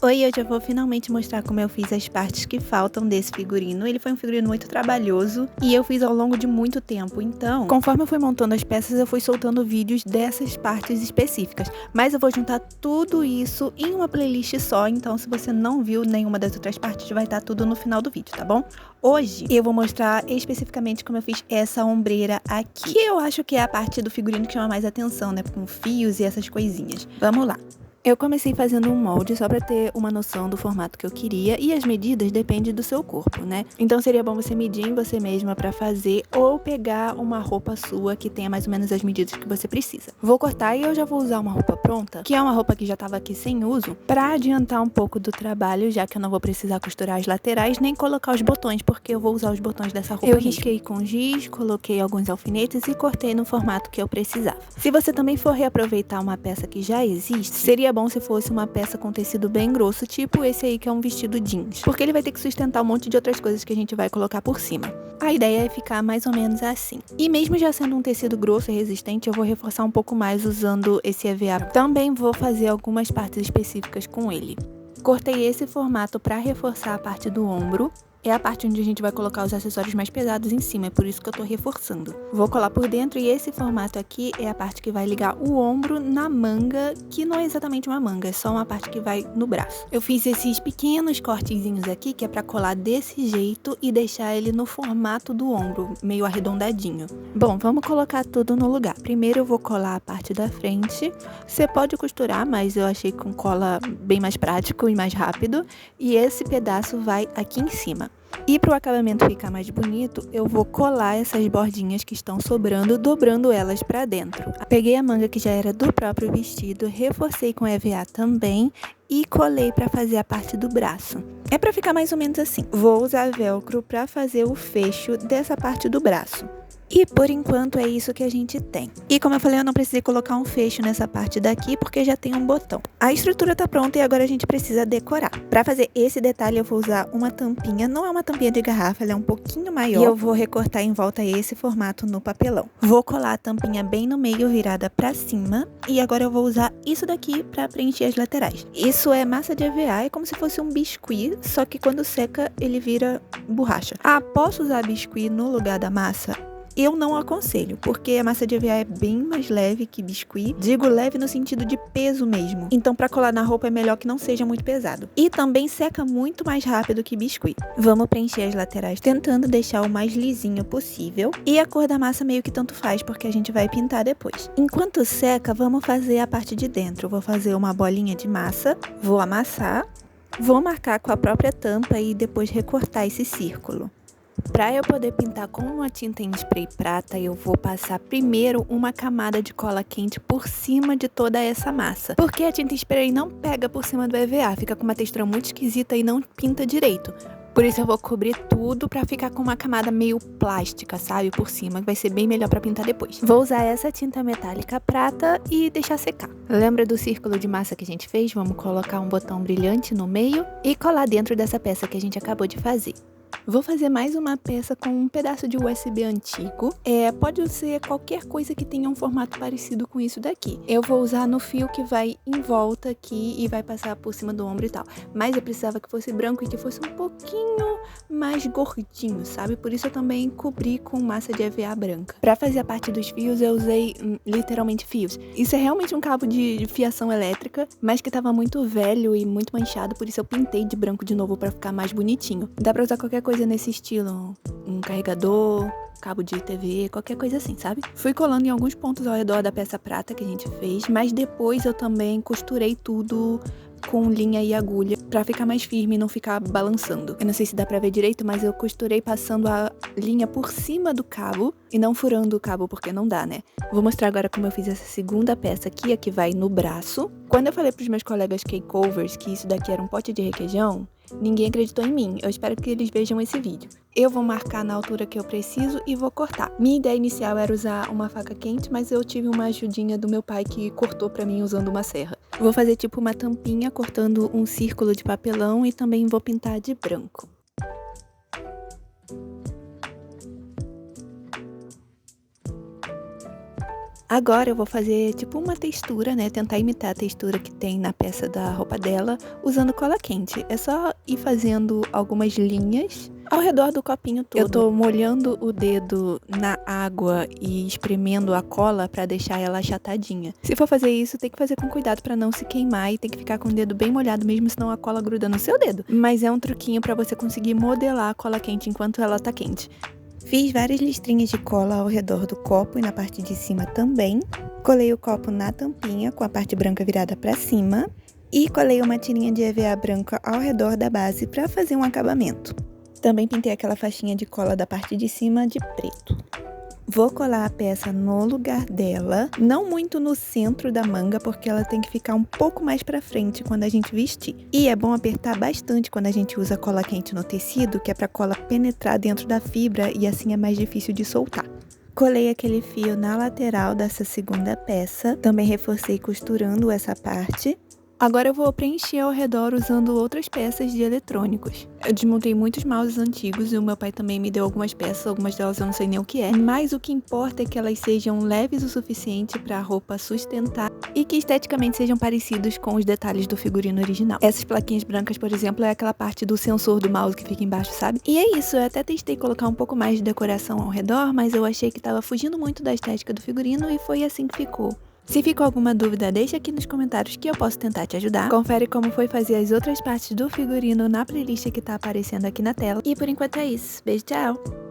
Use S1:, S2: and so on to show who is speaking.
S1: Oi, eu já vou finalmente mostrar como eu fiz as partes que faltam desse figurino. Ele foi um figurino muito trabalhoso e eu fiz ao longo de muito tempo. Então, conforme eu fui montando as peças, eu fui soltando vídeos dessas partes específicas. Mas eu vou juntar tudo isso em uma playlist só. Então, se você não viu nenhuma das outras partes, vai estar tudo no final do vídeo, tá bom? Hoje, eu vou mostrar especificamente como eu fiz essa ombreira aqui, que eu acho que é a parte do figurino que chama mais atenção, né? Com fios e essas coisinhas. Vamos lá. Eu comecei fazendo um molde só pra ter uma noção do formato que eu queria e as medidas dependem do seu corpo, né? Então seria bom você medir em você mesma pra fazer ou pegar uma roupa sua que tenha mais ou menos as medidas que você precisa. Vou cortar e eu já vou usar uma roupa pronta, que é uma roupa que já tava aqui sem uso, pra adiantar um pouco do trabalho, já que eu não vou precisar costurar as laterais nem colocar os botões, porque eu vou usar os botões dessa roupa. Eu risquei com giz, coloquei alguns alfinetes e cortei no formato que eu precisava. Se você também for reaproveitar uma peça que já existe, seria bom se fosse uma peça com tecido bem grosso, tipo esse aí que é um vestido jeans, porque ele vai ter que sustentar um monte de outras coisas que a gente vai colocar por cima. A ideia é ficar mais ou menos assim. E mesmo já sendo um tecido grosso e resistente, eu vou reforçar um pouco mais usando esse EVA. Também vou fazer algumas partes específicas com ele. Cortei esse formato para reforçar a parte do ombro. É a parte onde a gente vai colocar os acessórios mais pesados em cima, é por isso que eu tô reforçando. Vou colar por dentro e esse formato aqui é a parte que vai ligar o ombro na manga, que não é exatamente uma manga, é só uma parte que vai no braço. Eu fiz esses pequenos cortezinhos aqui, que é pra colar desse jeito e deixar ele no formato do ombro, meio arredondadinho. Bom, vamos colocar tudo no lugar. Primeiro eu vou colar a parte da frente. Você pode costurar, mas eu achei com cola bem mais prático e mais rápido. E esse pedaço vai aqui em cima. E para o acabamento ficar mais bonito, eu vou colar essas bordinhas que estão sobrando, dobrando elas para dentro. Peguei a manga que já era do próprio vestido, reforcei com EVA também e colei para fazer a parte do braço. É para ficar mais ou menos assim. Vou usar velcro para fazer o fecho dessa parte do braço. E por enquanto é isso que a gente tem. E como eu falei, eu não precisei colocar um fecho nessa parte daqui porque já tem um botão. A estrutura tá pronta e agora a gente precisa decorar. Pra fazer esse detalhe eu vou usar uma tampinha, não é uma tampinha de garrafa, ela é um pouquinho maior. E eu vou recortar em volta esse formato no papelão. Vou colar a tampinha bem no meio, virada pra cima. E agora eu vou usar isso daqui pra preencher as laterais. Isso é massa de EVA, é como se fosse um biscuit, só que quando seca ele vira borracha. Ah, posso usar biscuit no lugar da massa? Eu não aconselho, porque a massa de EVA é bem mais leve que biscuit. Digo leve no sentido de peso mesmo. Então para colar na roupa é melhor que não seja muito pesado. E também seca muito mais rápido que biscuit. Vamos preencher as laterais tentando deixar o mais lisinho possível. E a cor da massa meio que tanto faz, porque a gente vai pintar depois. Enquanto seca, vamos fazer a parte de dentro. Eu vou fazer uma bolinha de massa, vou amassar, vou marcar com a própria tampa e depois recortar esse círculo. Para eu poder pintar com uma tinta em spray prata, eu vou passar primeiro uma camada de cola quente por cima de toda essa massa. Porque a tinta em spray não pega por cima do EVA, fica com uma textura muito esquisita e não pinta direito. Por isso eu vou cobrir tudo pra ficar com uma camada meio plástica, sabe, por cima, que vai ser bem melhor pra pintar depois. Vou usar essa tinta metálica prata e deixar secar. Lembra do círculo de massa que a gente fez? Vamos colocar um botão brilhante no meio e colar dentro dessa peça que a gente acabou de fazer. Vou fazer mais uma peça com um pedaço de USB antigo. Pode ser qualquer coisa que tenha um formato parecido com isso daqui. Eu vou usar no fio que vai em volta aqui e vai passar por cima do ombro e tal. Mas eu precisava que fosse branco e que fosse um pouquinho mais gordinho, sabe? Por isso eu também cobri com massa de EVA branca. Pra fazer a parte dos fios, eu usei literalmente fios. Isso é realmente um cabo de fiação elétrica, mas que tava muito velho e muito manchado, por isso eu pintei de branco de novo pra ficar mais bonitinho. Dá pra usar qualquer coisa nesse estilo, um carregador, cabo de TV, qualquer coisa assim, sabe? Fui colando em alguns pontos ao redor da peça prata que a gente fez, mas depois eu também costurei tudo com linha e agulha pra ficar mais firme e não ficar balançando. Eu não sei se dá pra ver direito, mas eu costurei passando a linha por cima do cabo e não furando o cabo porque não dá, né? Vou mostrar agora como eu fiz essa segunda peça aqui, a que vai no braço. Quando eu falei pros meus colegas cakeovers que isso daqui era um pote de requeijão, ninguém acreditou em mim. Eu espero que eles vejam esse vídeo. Eu vou marcar na altura que eu preciso e vou cortar. Minha ideia inicial era usar uma faca quente, mas eu tive uma ajudinha do meu pai que cortou pra mim usando uma serra. Vou fazer tipo uma tampinha cortando um círculo de papelão e também vou pintar de branco. Agora eu vou fazer tipo uma textura, né? Tentar imitar a textura que tem na peça da roupa dela usando cola quente. É só ir fazendo algumas linhas ao redor do copinho todo. Eu tô molhando o dedo na água e espremendo a cola pra deixar ela achatadinha. Se for fazer isso, tem que fazer com cuidado pra não se queimar e tem que ficar com o dedo bem molhado mesmo, senão a cola gruda no seu dedo. Mas é um truquinho pra você conseguir modelar a cola quente enquanto ela tá quente. Fiz várias listrinhas de cola ao redor do copo e na parte de cima também. Colei o copo na tampinha com a parte branca virada para cima. E colei uma tirinha de EVA branca ao redor da base para fazer um acabamento. Também pintei aquela faixinha de cola da parte de cima de preto. Vou colar a peça no lugar dela, não muito no centro da manga, porque ela tem que ficar um pouco mais pra frente quando a gente vestir. E é bom apertar bastante quando a gente usa cola quente no tecido, que é pra cola penetrar dentro da fibra e assim é mais difícil de soltar. Colei aquele fio na lateral dessa segunda peça, também reforcei costurando essa parte. Agora eu vou preencher ao redor usando outras peças de eletrônicos. Eu desmontei muitos mouses antigos e o meu pai também me deu algumas peças, algumas delas eu não sei nem o que é. Mas o que importa é que elas sejam leves o suficiente para a roupa sustentar e que esteticamente sejam parecidos com os detalhes do figurino original. Essas plaquinhas brancas, por exemplo, é aquela parte do sensor do mouse que fica embaixo, sabe? E é isso, eu até testei colocar um pouco mais de decoração ao redor, mas eu achei que estava fugindo muito da estética do figurino e foi assim que ficou. Se ficou alguma dúvida, deixa aqui nos comentários que eu posso tentar te ajudar. Confere como foi fazer as outras partes do figurino na playlist que tá aparecendo aqui na tela. E por enquanto é isso. Beijo, tchau!